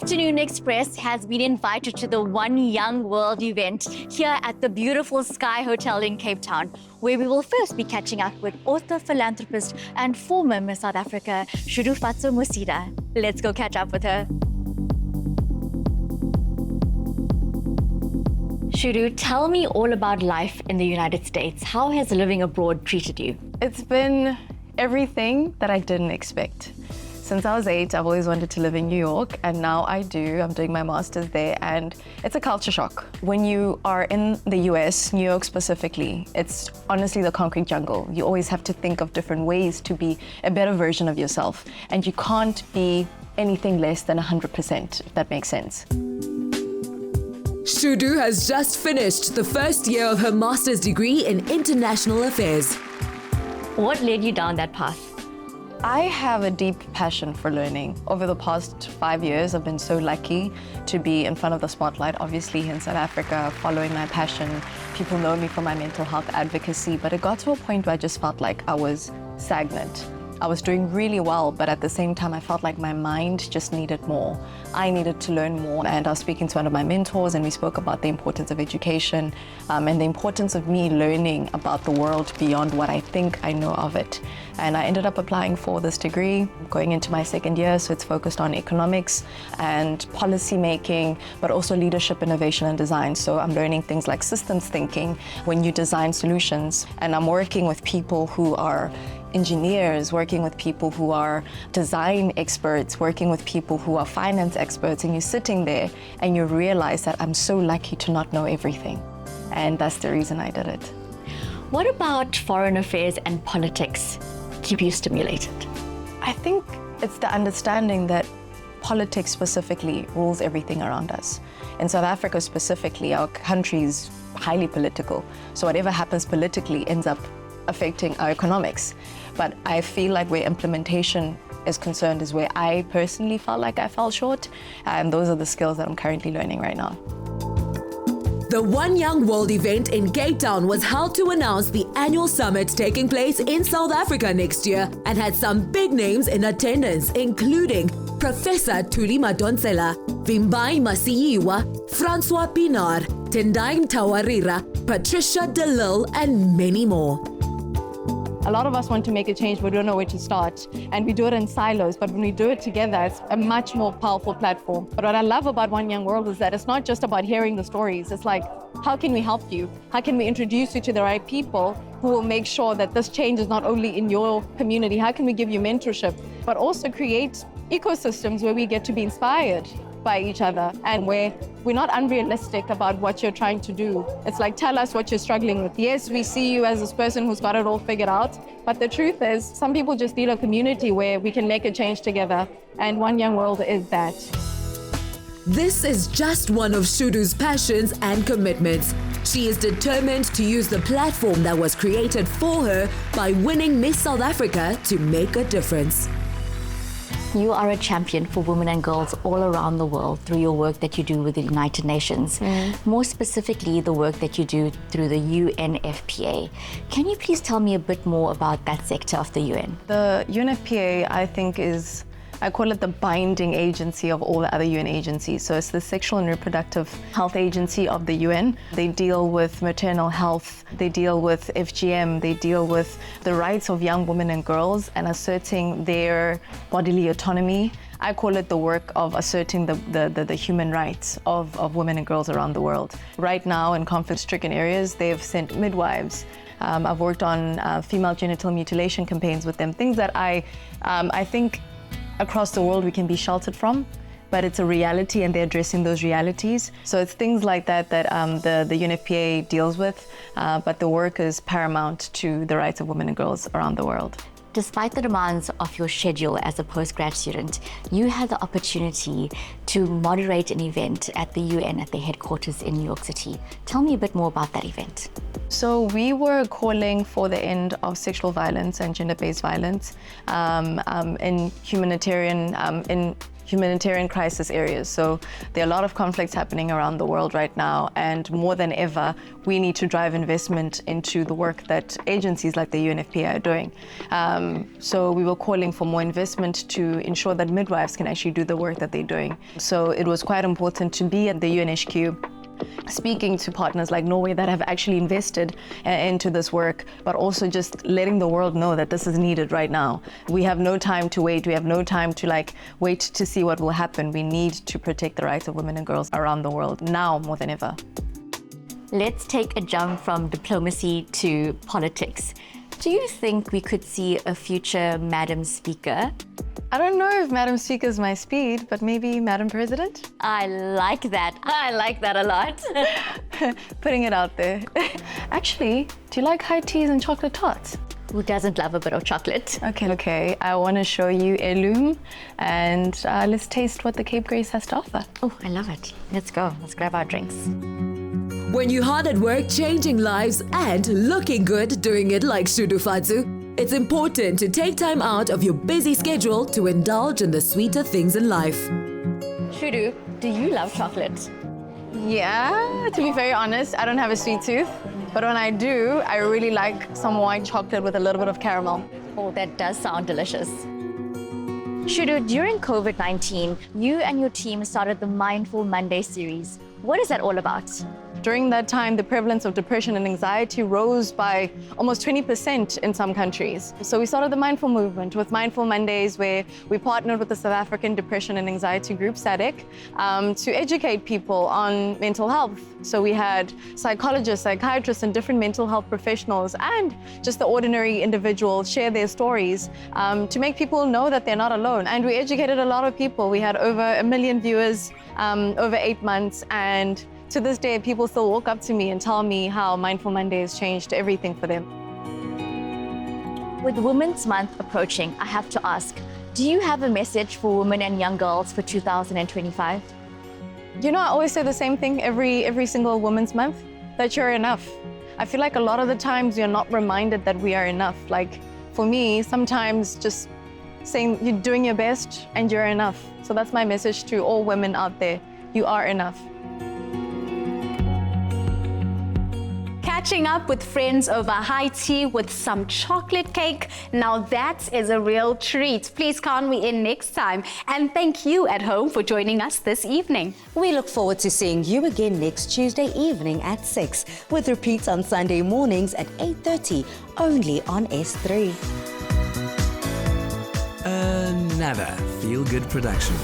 Afternoon Express has been invited to the One Young World event here at the beautiful Sky Hotel in Cape Town, where we will first be catching up with author, philanthropist, and former Miss South Africa, Shudufadzo Musida. Let's go catch up with her. Shudu, tell me all about life in the United States. How has living abroad treated you? It's been everything that I didn't expect. Since I was 8, I've always wanted to live in New York, and now I do. I'm doing my master's there, and it's a culture shock. When you are in the US, New York specifically, it's honestly the concrete jungle. You always have to think of different ways to be a better version of yourself, and you can't be anything less than 100%, if that makes sense. Shudu has just finished the first year of her master's degree in international affairs. What led you down that path? I have a deep passion for learning. Over the past 5 years, I've been so lucky to be in front of the spotlight, obviously in South Africa, following my passion. People know me for my mental health advocacy, but it got to a point where I just felt like I was stagnant. I was doing really well, but at the same time, I felt like my mind just needed more. I needed to learn more, and I was speaking to one of my mentors, and we spoke about the importance of education and the importance of me learning about the world beyond what I think I know of it. And I ended up applying for this degree, going into my second year, so it's focused on economics and policy making, but also leadership, innovation, and design. So I'm learning things like systems thinking when you design solutions, and I'm working with people who are engineers, working with people who are design experts, working with people who are finance experts, and you're sitting there and you realize that I'm so lucky to not know everything. And that's the reason I did it. What about foreign affairs and politics keep you stimulated? I think it's the understanding that politics specifically rules everything around us. In South Africa specifically, our country is highly political. So whatever happens politically ends up affecting our economics. But I feel like where implementation is concerned is where I personally felt like I fell short. And those are the skills that I'm currently learning right now. The One Young World event in Cape Town was held to announce the annual summit taking place in South Africa next year and had some big names in attendance, including Professor Thuli Madonsela, Vimbai Masiyiwa, Francois Pinar, Tendai Tawarira, Patricia DeLille, and many more. A lot of us want to make a change, but we don't know where to start. And we do it in silos, but when we do it together, it's a much more powerful platform. But what I love about One Young World is that it's not just about hearing the stories. It's like, how can we help you? How can we introduce you to the right people who will make sure that this change is not only in your community? How can we give you mentorship, but also create ecosystems where we get to be inspired by each other and where we're not unrealistic about what you're trying to do. It's like, tell us what you're struggling with. Yes, we see you as this person who's got it all figured out, but the truth is some people just need a community where we can make a change together, and One Young World is that. This is just one of Shudu's passions and commitments. She is determined to use the platform that was created for her by winning Miss South Africa to make a difference. You are a champion for women and girls all around the world through your work that you do with the United Nations. More specifically, the work that you do through the UNFPA. Can you please tell me a bit more about that sector of the UN? The UNFPA, I think, is, I call it the binding agency of all the other UN agencies. So it's the Sexual and Reproductive Health Agency of the UN. They deal with maternal health, they deal with FGM, they deal with the rights of young women and girls and asserting their bodily autonomy. I call it the work of asserting the human rights of women and girls around the world. Right now in conflict-stricken areas, they've sent midwives. I've worked on female genital mutilation campaigns with them, things that I think across the world we can be sheltered from, but it's a reality and they're addressing those realities. So it's things like that that the UNFPA deals with, but the work is paramount to the rights of women and girls around the world. Despite the demands of your schedule as a postgrad student, you had the opportunity to moderate an event at the UN at their headquarters in New York City. Tell me a bit more about that event. So we were calling for the end of sexual violence and gender-based violence in humanitarian, in humanitarian crisis areas. So there are a lot of conflicts happening around the world right now, and more than ever, we need to drive investment into the work that agencies like the UNFPA are doing. So we were calling for more investment to ensure that midwives can actually do the work that they're doing. So it was quite important to be at the UNHQ, speaking to partners like Norway that have actually invested into this work, but also just letting the world know that this is needed right now. We have no time to wait. We have no time to wait to see what will happen. We need to protect the rights of women and girls around the world now more than ever. Let's take a jump from diplomacy to politics. Do you think we could see a future Madam Speaker? I don't know if Madam Speaker is my speed, but maybe Madam President? I like that. I like that a lot. Putting it out there. Actually, do you like high teas and chocolate tarts? Who doesn't love a bit of chocolate? Okay. I want to show you heirloom, and let's taste what the Cape Grace has to offer. Oh, I love it. Let's go. Let's grab our drinks. When you're hard at work changing lives and looking good doing it like Shudufadzo, it's important to take time out of your busy schedule to indulge in the sweeter things in life. Shudu, do you love chocolate? Yeah, to be very honest, I don't have a sweet tooth, but when I do, I really like some white chocolate with a little bit of caramel. Oh, that does sound delicious. Shudu, during COVID-19, you and your team started the Mindful Monday series. What is that all about? During that time, the prevalence of depression and anxiety rose by almost 20% in some countries. So we started the Mindful Movement with Mindful Mondays, where we partnered with the South African Depression and Anxiety Group, SADC, to educate people on mental health. So we had psychologists, psychiatrists, and different mental health professionals, and just the ordinary individuals share their stories to make people know that they're not alone. And we educated a lot of people. We had over 1 million viewers over 8 months, and to this day, people still walk up to me and tell me how Mindful Mondays changed everything for them. With Women's Month approaching, I have to ask, do you have a message for women and young girls for 2025? You know, I always say the same thing every single Women's Month, that you're enough. I feel like a lot of the times you're not reminded that we are enough. Like for me, sometimes just saying you're doing your best and you're enough. So that's my message to all women out there. You are enough. Catching up with friends over high tea with some chocolate cake. Now that is a real treat. Please count me in next time. And thank you at home for joining us this evening. We look forward to seeing you again next Tuesday evening at 6, with repeats on Sunday mornings at 8:30, only on S3. Another feel-good production.